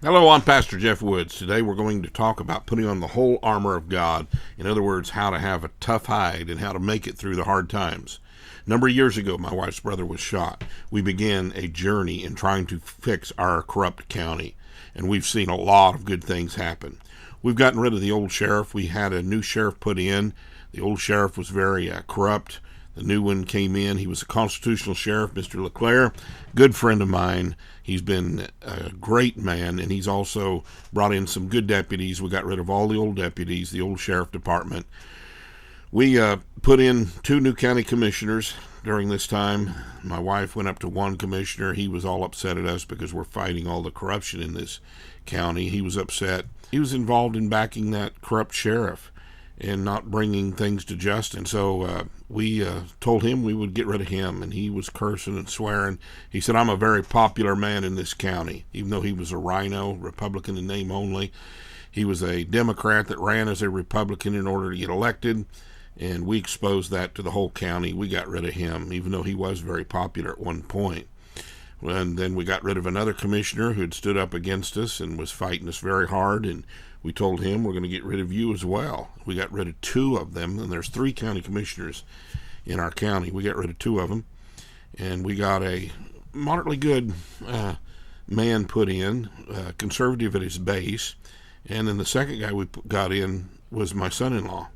Hello, I'm Pastor Jeff Woods. Today we're going to talk about putting on the whole armor of God. In other words, how to have a tough hide and how to make it through the hard times. A number of years ago, my wife's brother was shot. We began a journey in trying to fix our corrupt county, and we've seen a lot of good things happen. We've gotten rid of the old sheriff. We had a new sheriff put in. The old sheriff was very corrupt. The new one came in. He was a constitutional sheriff, Mr. LeClaire, good friend of mine. He's been a great man, and he's also brought in some good deputies. We got rid of all the old deputies, the old sheriff department. We put in 2 new county commissioners during this time. My wife went up to 1 commissioner. He was all upset at us because we're fighting all the corruption in this county. He was upset. He was involved in backing that corrupt sheriff and not bringing things to justice. So we told him we would get rid of him, and he was cursing and swearing. He said, I'm a very popular man in this county, even though he was a rhino, Republican in name only. He was a Democrat that ran as a Republican in order to get elected, and we exposed that to the whole county. We got rid of him, even though he was very popular at one point. And then we got rid of another commissioner who had stood up against us and was fighting us very hard, and we told him we're going to get rid of you as well. We got rid of 2 of them, and there's 3 county commissioners in our county. We got rid of 2 of them, and we got a moderately good man put in, conservative at his base. And then the second guy we got in was my son-in-law,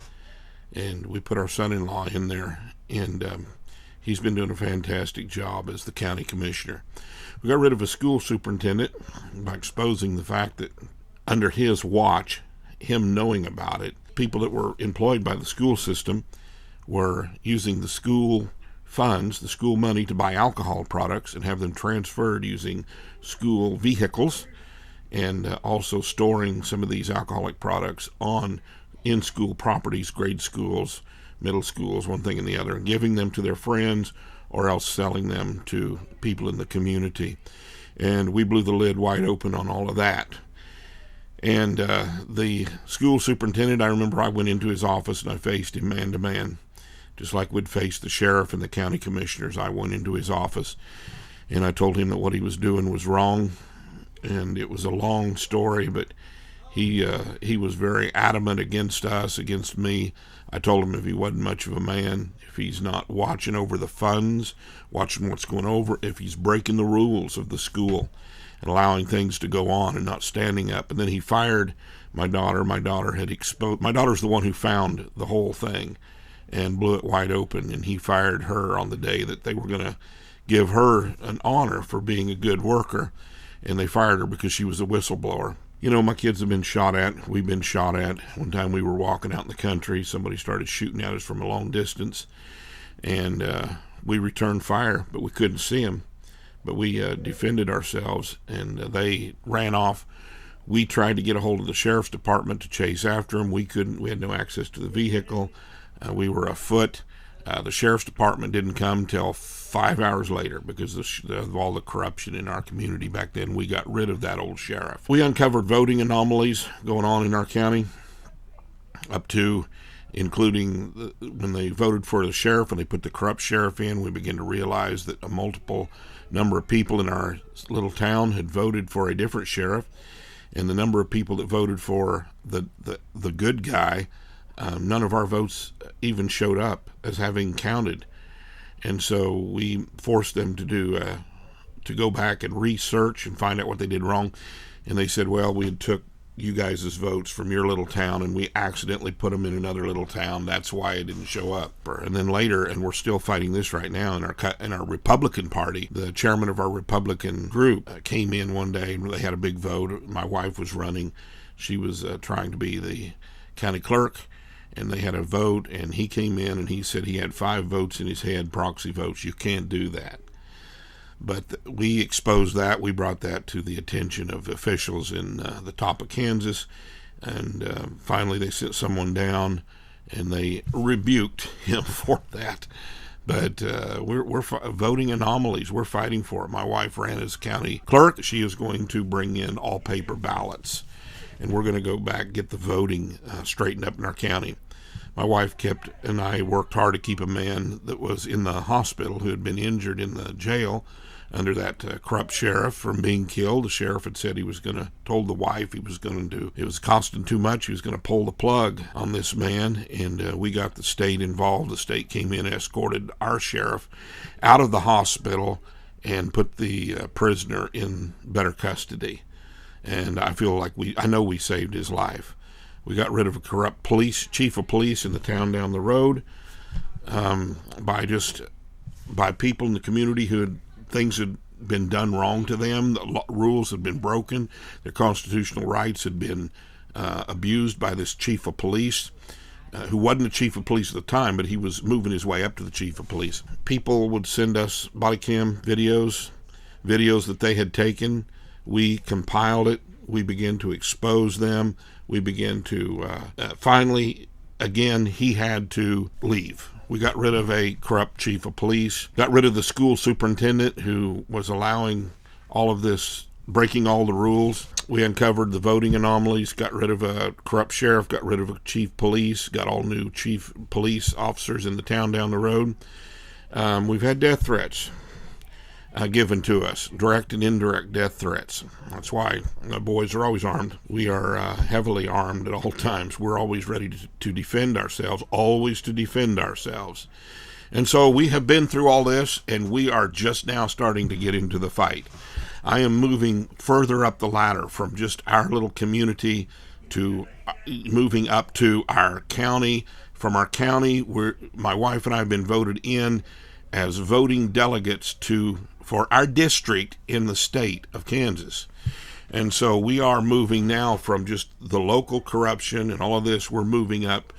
and we put our son-in-law in there, and he's been doing a fantastic job as the county commissioner. We got rid of a school superintendent by exposing the fact that under his watch, him knowing about it, people that were employed by the school system were using the school funds, the school money, to buy alcohol products and have them transferred using school vehicles, and also storing some of these alcoholic products on in-school properties, grade schools, middle schools, one thing and the other, and giving them to their friends or else selling them to people in the community. And we blew the lid wide open on all of that. And the school superintendent, I remember I went into his office and I faced him man to man, just like we'd face the sheriff and the county commissioners. I went into his office and I told him that what he was doing was wrong, and it was a long story, but he was very adamant against us, against me. I told him if he wasn't much of a man, if he's not watching over the funds, watching what's going over, if he's breaking the rules of the school and allowing things to go on and not standing up. And then he fired my daughter. My daughter had exposed. My daughter's the one who found the whole thing and blew it wide open, and he fired her on the day that they were going to give her an honor for being a good worker, and they fired her because she was a whistleblower. You know, my kids have been shot at. We've been shot at. One time we were walking out in the country. Somebody started shooting at us from a long distance, and we returned fire, but we couldn't see them. But we defended ourselves, and they ran off. We tried to get a hold of the sheriff's department to chase after them. We couldn't. We had no access to the vehicle. We were afoot. The sheriff's department didn't come till 5 hours later because of all the corruption in our community back then. We got rid of that old sheriff. We uncovered voting anomalies going on in our county, up to including when they voted for the sheriff and they put the corrupt sheriff in. We began to realize that a multiple number of people in our little town had voted for a different sheriff, and the number of people that voted for the good guy, none of our votes even showed up as having counted. And so we forced them to go back and research and find out what they did wrong. And they said, well, we took you guys' votes from your little town and we accidentally put them in another little town. That's why it didn't show up. And then later, and we're still fighting this right now in our Republican Party, the chairman of our Republican group came in one day and they had a big vote. My wife was running. She was trying to be the county clerk, and they had a vote, and he came in and he said he had 5 votes in his head, proxy votes. You can't do that. But we exposed that. We brought that to the attention of officials in the top of Kansas, and finally they sent someone down and they rebuked him for that. But we're voting anomalies. We're fighting for it. My wife ran as county clerk. She is going to bring in all paper ballots, and we're going to go back, get the voting straightened up in our county. My wife and I worked hard to keep a man that was in the hospital who had been injured in the jail under that corrupt sheriff from being killed. The sheriff had said he was going to, told the wife he was going to, it was costing too much, he was going to pull the plug on this man, and we got the state involved. The state came in, escorted our sheriff out of the hospital, and put the prisoner in better custody. And I feel like I know we saved his life. We got rid of a corrupt chief of police in the town down the road, by people in the community things had been done wrong to them. The rules had been broken. Their constitutional rights had been abused by this chief of police, who wasn't a chief of police at the time, but he was moving his way up to the chief of police. People would send us body cam videos that they had taken. We compiled it. We began to expose them. We began to, finally, again, he had to leave. We got rid of a corrupt chief of police, got rid of the school superintendent who was allowing all of this, breaking all the rules. We uncovered the voting anomalies, got rid of a corrupt sheriff, got rid of a chief police, got all new chief police officers in the town down the road. We've had death threats given to us, direct and indirect death threats. That's why the boys are always armed. We are heavily armed at all times. We're always ready to defend ourselves, always to defend ourselves. And so we have been through all this, and we are just now starting to get into the fight. I am moving further up the ladder from just our little community to moving up to our county. From our county, my wife and I have been voted in as voting delegates for our district in the state of Kansas. And so we are moving now from just the local corruption and all of this, we're moving up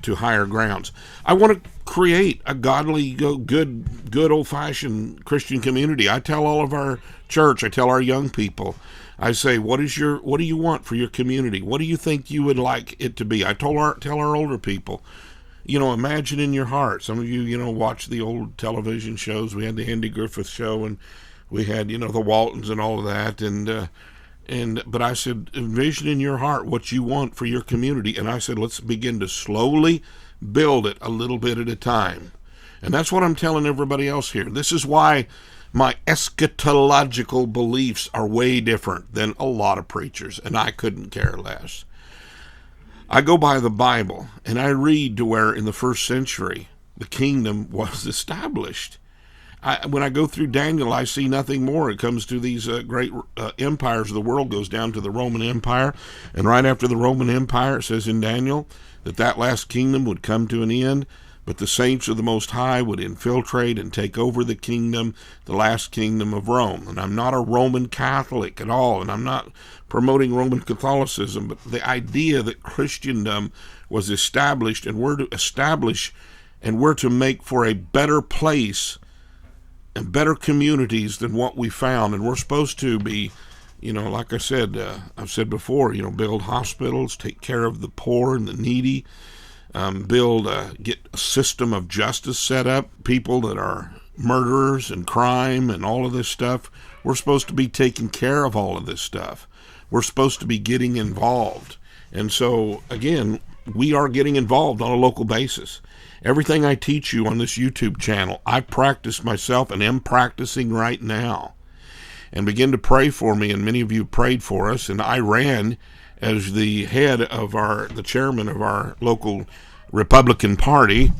to higher grounds. I want to create a godly, good old-fashioned Christian community. I tell all of our church, I tell our young people, I say, what do you want for your community? What do you think you would like it to be? I tell our older people, imagine in your heart. Some of you, watch the old television shows. We had the Andy Griffith Show, and we had, the Waltons and all of that. But I said, envision in your heart what you want for your community. And I said, let's begin to slowly build it a little bit at a time. And that's what I'm telling everybody else here. This is why my eschatological beliefs are way different than a lot of preachers, and I couldn't care less. I go by the Bible, and I read to where in the first century the kingdom was established. When I go through Daniel, I see nothing more. It comes to these great empires of the world, goes down to the Roman Empire, and right after the Roman Empire, it says in Daniel that last kingdom would come to an end, but the saints of the Most High would infiltrate and take over the kingdom, the last kingdom of Rome. And I'm not a Roman Catholic at all, and I'm not promoting Roman Catholicism, but the idea that Christendom was established, and we're to establish and we're to make for a better place and better communities than what we found. And we're supposed to be, like I said, I've said before, build hospitals, take care of the poor and the needy, get a system of justice set up. People that are murderers and crime and all of this stuff, we're supposed to be taking care of all of this stuff. We're supposed to be getting involved. And so, again, we are getting involved on a local basis. Everything I teach you on this YouTube channel, I practice myself and am practicing right now. And begin to pray for me, and many of you prayed for us, and I ran as the head of the chairman of our local Republican Party,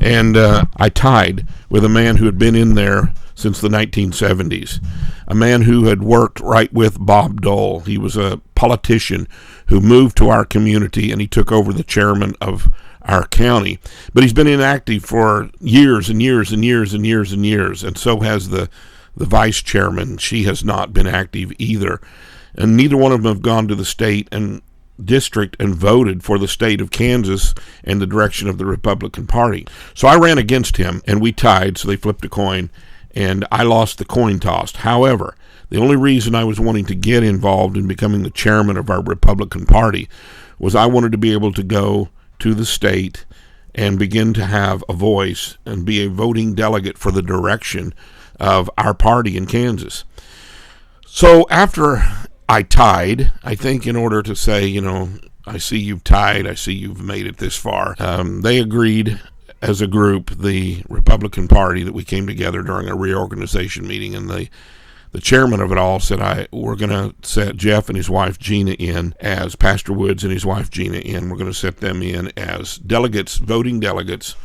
and I tied with a man who had been in there since the 1970s, a man who had worked right with Bob Dole. He was a politician who moved to our community, and he took over the chairman of our county. But he's been inactive for years and years and years and years and years, and so has the vice chairman. She has not been active either. And neither one of them have gone to the state and district and voted for the state of Kansas and the direction of the Republican Party. So I ran against him, and we tied, so they flipped a coin, and I lost the coin toss. However, the only reason I was wanting to get involved in becoming the chairman of our Republican Party was I wanted to be able to go to the state and begin to have a voice and be a voting delegate for the direction of our party in Kansas. So after I tied, I think in order to say, I see you've tied, I see you've made it this far, they agreed as a group, the Republican Party, that we came together during a reorganization meeting, and the chairman of it all said, we're going to set Jeff and his wife Gina in as Pastor Woods and his wife Gina in. We're going to set them in as delegates, voting delegates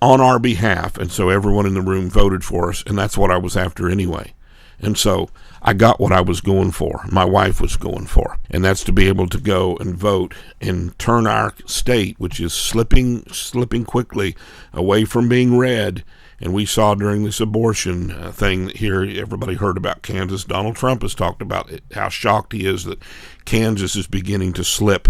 on our behalf. And so everyone in the room voted for us, and that's what I was after anyway. And so I got what I was going for, my wife was going for, and that's to be able to go and vote and turn our state, which is slipping quickly away from being red. And we saw during this abortion thing here, everybody heard about Kansas. Donald Trump has talked about how shocked he is that Kansas is beginning to slip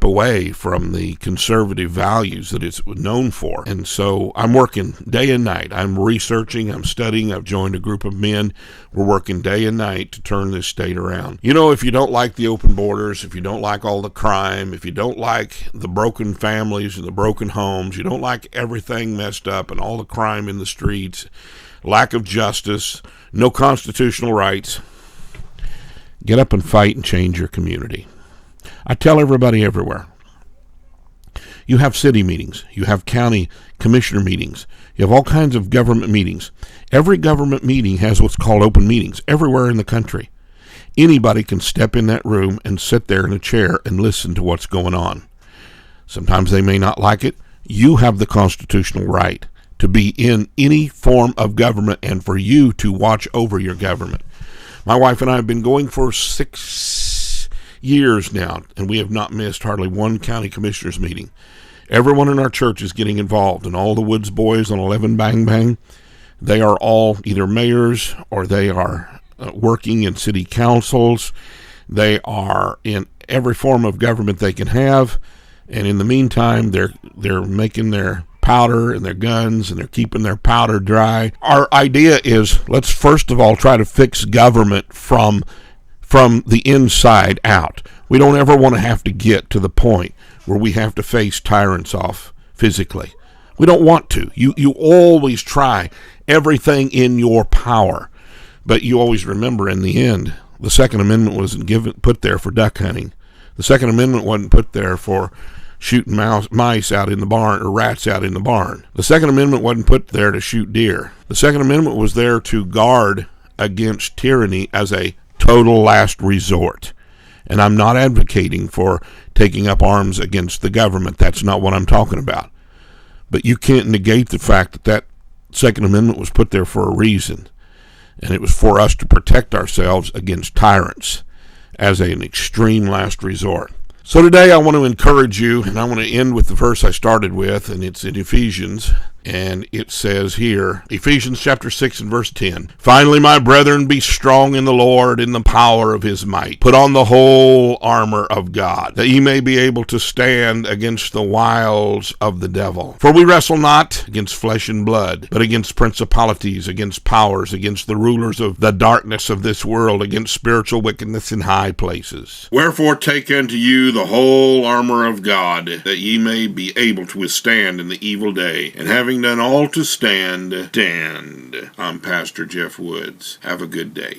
away from the conservative values that it's known for. And so I'm working day and night. I'm researching, I'm studying, I've joined a group of men. We're working day and night to turn this state around. You know, if you don't like the open borders, if you don't like all the crime, if you don't like the broken families and the broken homes, you don't like everything messed up and all the crime in the streets, lack of justice, no constitutional rights, get up and fight and change your community. I tell everybody everywhere, you have city meetings, you have county commissioner meetings, you have all kinds of government meetings. Every government meeting has what's called open meetings everywhere in the country. Anybody can step in that room and sit there in a chair and listen to what's going on. Sometimes they may not like it. You have the constitutional right to be in any form of government and for you to watch over your government. My wife and I have been going for 6 years now, and we have not missed hardly one county commissioners meeting. Everyone in our church is getting involved, and all the Woods boys on 11 Bang Bang, they are all either mayors or they are working in city councils. They are in every form of government they can have, and in the meantime, they're making their powder and their guns, and they're keeping their powder dry. Our idea is, let's first of all try to fix government from the inside out. We don't ever want to have to get to the point where we have to face tyrants off physically. We don't want to. You always try everything in your power, but you always remember in the end, the Second Amendment wasn't put there for duck hunting. The Second Amendment wasn't put there for shooting mice out in the barn or rats out in the barn. The Second Amendment wasn't put there to shoot deer. The Second Amendment was there to guard against tyranny as a total last resort. And I'm not advocating for taking up arms against the government. That's not what I'm talking about. But you can't negate the fact that that Second Amendment was put there for a reason. And it was for us to protect ourselves against tyrants as an extreme last resort. So today I want to encourage you, and I want to end with the verse I started with, and it's in Ephesians. And it says here, Ephesians chapter 6 and verse 10, "Finally, my brethren, be strong in the Lord in the power of his might. Put on the whole armor of God, that ye may be able to stand against the wiles of the devil. For we wrestle not against flesh and blood, but against principalities, against powers, against the rulers of the darkness of this world, against spiritual wickedness in high places. Wherefore take unto you the whole armor of God, that ye may be able to withstand in the evil day, and having done all to stand, stand." I'm Pastor Jeff Woods. Have a good day.